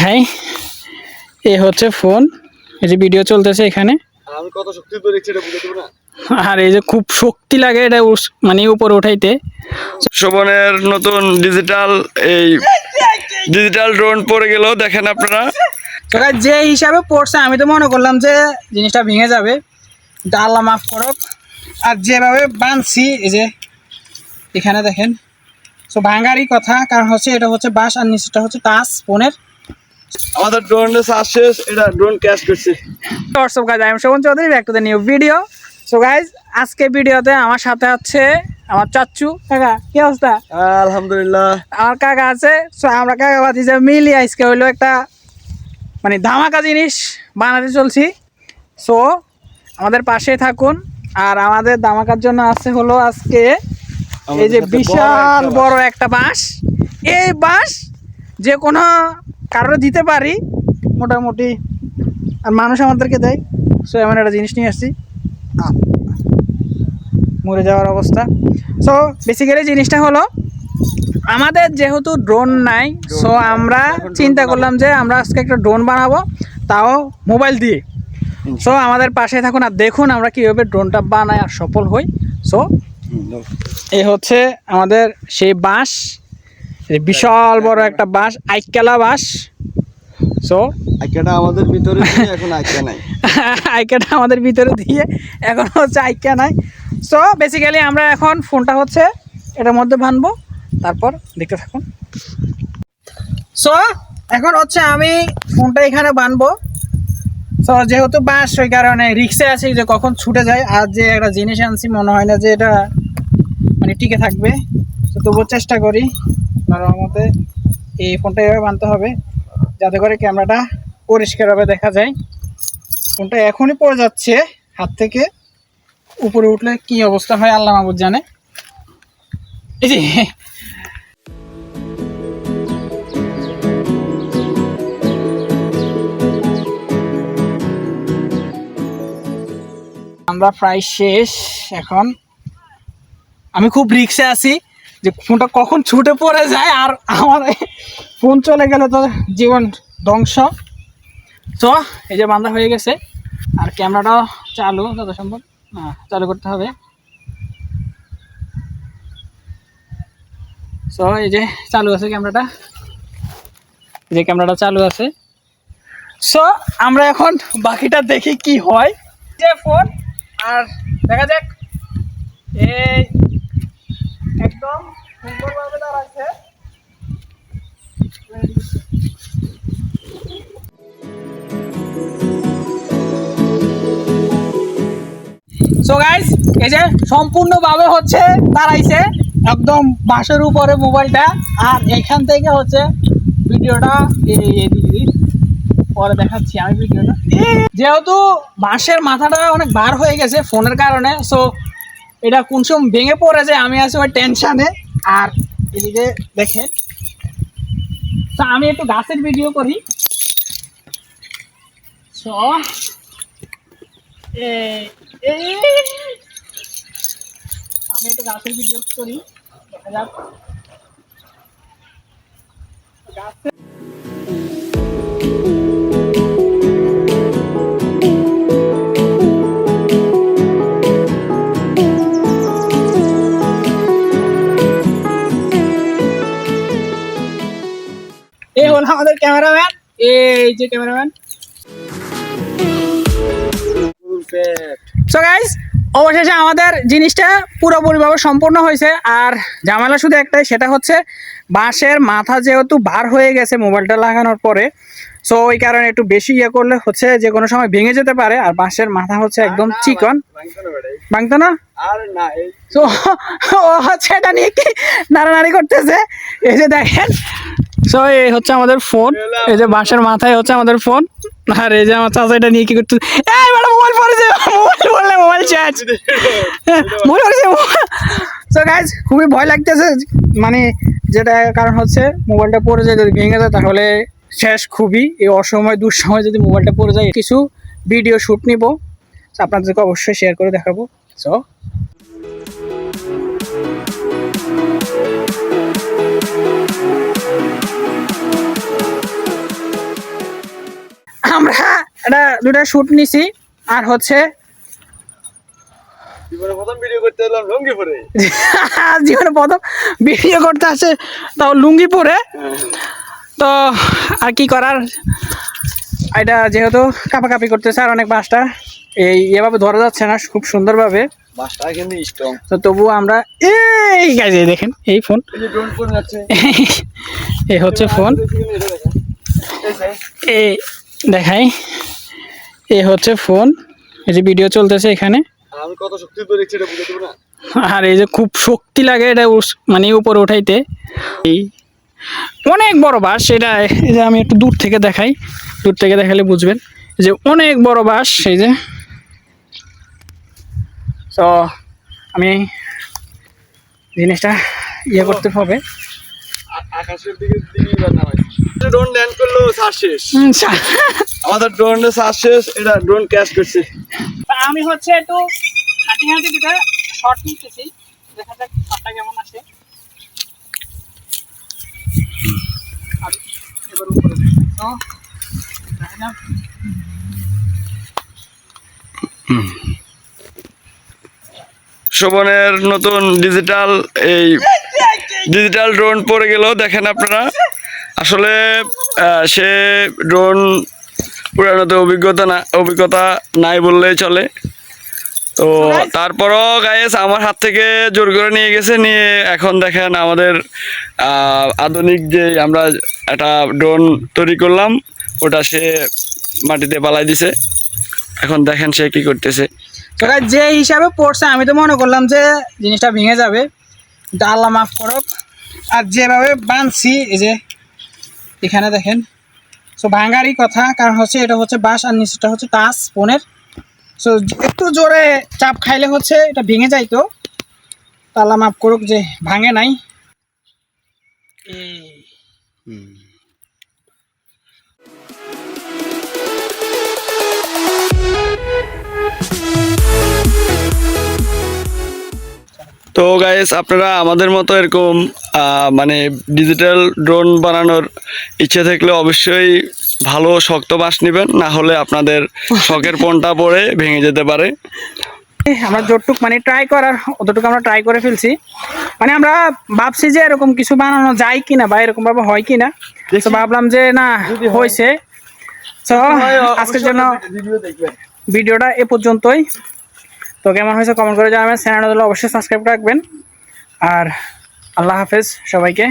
দেখাই, এ হচ্ছে ফোন, এই যে ভিডিও চলতেছে এখানে। আমি কত শক্তি তো দেখছি এটা বুঝতে পারবো না। আর এই যে খুব শক্তি লাগে এটা মানে উপরে উঠাইতে। শোভনের নতুন ডিজিটাল ড্রোন পড়ে গেল, দেখেন আপনারা। যে হিসাবে পড়ছে আমি তো মনে করলাম যে জিনিসটা ভেঙে যাবে, আল্লাহ মাফ করক। আর যেভাবে বাঁধছি এই যে এখানে দেখেন, তো ভাঙারই কথা, কারণ হচ্ছে এটা হচ্ছে বাঁশ আর নিচেটা হচ্ছে টাচ ফোনের। আমাদের ড্রোনের চার্জ শেষ, এটা ড্রোন ক্যাশ করছে। হোয়াটসঅ্যাপ গাইজ, আমি Shovan Chowdhury, back to the new video. So guys আজকে ভিডিওতে আমার সাথে আছে আমার চাচ্চু। কাকা কি অবস্থা? আলহামদুলিল্লাহ। আমার কাকা আছে। সো আমরা কাকা বাদি যে মিলি আজকে হইলো একটা মানে ধামাকা জিনিস বানাতে চলছি। সো আমাদের পাশে থাকুন। আর আমাদের ধামাকার জন্য আছে হলো আজকে এই যে বিশাল বড় একটা বাঁশ। এই বাঁশ যে কোনো কারোর দিতে পারি মোটামুটি, আর মানুষ আমাদেরকে দেয়। সো এমন একটা জিনিস নিয়ে আসছি, মরে যাওয়ার অবস্থা। সো বেসিক্যালি জিনিসটা হলো আমাদের যেহেতু ড্রোন নাই, সো আমরা চিন্তা করলাম যে আমরা আজকে একটা ড্রোন বানাবো, তাও মোবাইল দিয়ে। সো আমাদের পাশে থাকুন আর দেখুন আমরা কীভাবে ড্রোনটা বানাই আর সফল হই। সো এই হচ্ছে আমাদের সেই বাঁশ, বিশাল বড় একটা বাঁশ, আইকেলা বাঁশ। সো আইকাটা আমাদের ভিতরে দিয়ে এখন আইকা নাই। আইকাটা আমাদের ভিতরে দিয়ে এখন হচ্ছে আইকা নাই। সো বেসিক্যালি আমরা এখন ফোনটা হচ্ছে এটার মধ্যে বানবো, তারপর দেখতে থাকুন। সো এখন হচ্ছে আমি ফোনটা এখানে বানবো। সো যেহেতু বাঁশ ওই কারণে রিক্সে আছি যে কখন ছুটে যায়, আর যে একটা জিনিস আনছি মনে হয় না যে এটা মানে টিকে থাকবে। তো তবুও চেষ্টা করি আমার মতে এই ফোনটা এভাবে বানতে হবে যাতে করে ক্যামেরাটা পরিষ্কারভাবে দেখা যায়। ফোনটা এখনই পড়ে যাচ্ছে হাত থেকে, উপরে উঠলে কি অবস্থা হয় আল্লাহ মাহবুদ জানে। এই যে আমরা প্রায় শেষ। এখন আমি খুব রিক্সে আছি যে ফোনটা কখন ছুটে পড়ে যায়, আর আমার ফোন চলে গেলে তো জীবন ধ্বংস। তো এই যে বান্ধা হয়ে গেছে, আর ক্যামেরাটাও চালু যত সম্ভব চালু করতে হবে। সো এই যে চালু আছে ক্যামেরাটা, এই যে ক্যামেরাটা চালু আছে। সো আমরা এখন বাকিটা দেখি কি হয়। যে ফোন আর দেখা যাক। এই একদম সুন্দরভাবে দাঁড়াচ্ছে। সো গাইস এই যে সম্পূর্ণভাবে হচ্ছে দাঁড়াইছে একদম বাঁশের উপরে মোবাইলটা, আর এখান থেকে হচ্ছে ভিডিওটা পরে দেখাচ্ছি আমি ভিডিওটা। যেহেতু বাঁশের মাথাটা অনেক বার হয়ে গেছে ফোনের কারণে, সো এটা কোন সময় ভেঙে পড়ে যায় আমি আছি ওই টেনশানে। আর এদিকে দেখেন, তা আমি একটু গাছের ভিডিও করি। সো আমি একটু গাছের ভিডিও করি, দেখা যাক। গাছের এই হলো আমাদের ক্যামেরাম্যান, এই যে ক্যামেরাম্যান। সো গাইস অবশেষে আমাদের জিনিসটা পুরোপুরিভাবে সম্পূর্ণ হয়েছে। আর ঝামেলা শুধু একটাই, সেটা হচ্ছে বাঁশের মাথা যেহেতু বার হয়ে গেছে মোবাইলটা লাগানোর পরে, সো ওই কারণে একটু বেশি ইয়ে করলে হচ্ছে যে কোনো সময় ভেঙে যেতে পারে। আর বাঁশের মাথা হচ্ছে একদম চিকন, ভাঙতো না। তো ও হচ্ছে এটা নিয়ে কি নাড়ানাড়ি করতেছে, এই যে দেখেন। সো এই হচ্ছে আমাদের ফোন, এই যে বাঁশের মাথায় হচ্ছে আমাদের ফোন। আর এই যে আমার চাচা এটা নিয়ে কি করতে, এই ম্যাডাম মোবাইল পড়েছে, মোবাইল পড়লে মোবাইল চার্জ ভুল করেছে। সো গাইজ খুবই ভয় লাগতেছে, মানে যেটা কারণ হচ্ছে মোবাইলটা পড়ে যায়, যদি ভেঙে যায় তাহলে শেষ। খুবই এই অসময় দুঃসময় যদি মোবাইলটা পড়ে যায়, কিছু ভিডিও শ্যুট নিব, আপনাদেরকে অবশ্যই শেয়ার করে দেখাবো। সো আমরা এটা দুটা শুট নিছি আর হচ্ছে জীবনে প্রথম ভিডিও করতে এলাম লুঙ্গি পরে। জীবনে প্রথম ভিডিও করতে আসে তাও লুঙ্গি পরে। তো আর কি করার, এটা যেহেতু কাপাকাপি করতেছে আর অনেক বাসটা এভাবে ধরা যাচ্ছে না খুব সুন্দরভাবে, বাসটা কিন্তু স্ট্রং। তো তবুও আমরা এই গাইজে দেখেন এই ফোন, এই যে ড্রোন করে যাচ্ছে, এই হচ্ছে ফোন, এই দেখাই এই হচ্ছে ফোন, এই যে ভিডিও চলতেছে এখানে। আমি কত শক্তি তো দেখছি এটা বুঝতে পারবো না। আর এই যে খুব শক্তি লাগে এটা মানে উপরে উঠাইতে, এই অনেক বড় বাস এটা। এই যে আমি একটু দূর থেকে দেখাই, দূর থেকে দেখালে বুঝবেন যে অনেক বড় বাস। এই যে তো আমি জিনিসটা ইয়ে করতে হবে। আকাশের দিকে ড্রোন ল্যান্ড করলো, শ্বাস শেষ। আমাদের ড্রোনের শ্বাস শেষ, এটা ড্রোন ক্যাশ করছে। আমি হচ্ছে একটু হাঁটি হাঁটি দুটা শর্ট নিতেছি, দেখা যাক শর্টটা কেমন আসে। আর এবার উপরে তো দেখা যাক। শোভনের নতুন ডিজিটাল ড্রোন পড়ে গেল, দেখেন আপনারা। আসলে সে ড্রোন পুরানোতে অভিজ্ঞতা নাই বললেই চলে। তো তারপরও গাইস আমার হাত থেকে জোর করে নিয়ে গেছে, নিয়ে এখন দেখেন আমাদের আধুনিক যে আমরা একটা ড্রোন তৈরি করলাম, ওটা সে মাটিতে পালাই দিছে। এখন দেখেন সে কি করতেছে। যে হিসাবে পড়ছে আমি তো মনে করলাম যে জিনিসটা ভেঙে যাবে, কিন্তু আল্লাহ মাফ করুক। আর যেভাবে বাঁধছি এই যে এখানে দেখেন, সো ভাঙারই কথা, কারণ হচ্ছে এটা হচ্ছে বাঁশ আর নিচেটা হচ্ছে টাচ ফোনের। সো একটু জোরে চাপ খাইলে হচ্ছে এটা ভেঙে যাইতো, তো আল্লাহ মাফ করুক যে ভাঙে নাই। তো গাইস আপনারা আমাদের মতো এরকম মানে ডিজিটাল ড্রোন বানানোর ইচ্ছে থাকলে অবশ্যই ভালো শক্ত বাঁশ নেবেন, না হলে আপনাদের শখের পণটা পড়ে ভেঙে যেতে পারে। আমরা যতটুক মানে ট্রাই করার অতটুকু আমরা ট্রাই করে ফেলছি। মানে আমরা ভাবছি যে এরকম কিছু বানানো যায় কিনা বা এরকম ভাবে হয় কিনা, তো ভাবলাম যে না হয়েছে। তো আজকের জন্য ভিডিওটা এ পর্যন্তই। তো কেমন হয়েছে কমেন্ট করে জানাবেন, চ্যানেলটা অবশ্যই সাবস্ক্রাইব রাখবেন। আর আল্লাহ হাফেজ সবাইকে।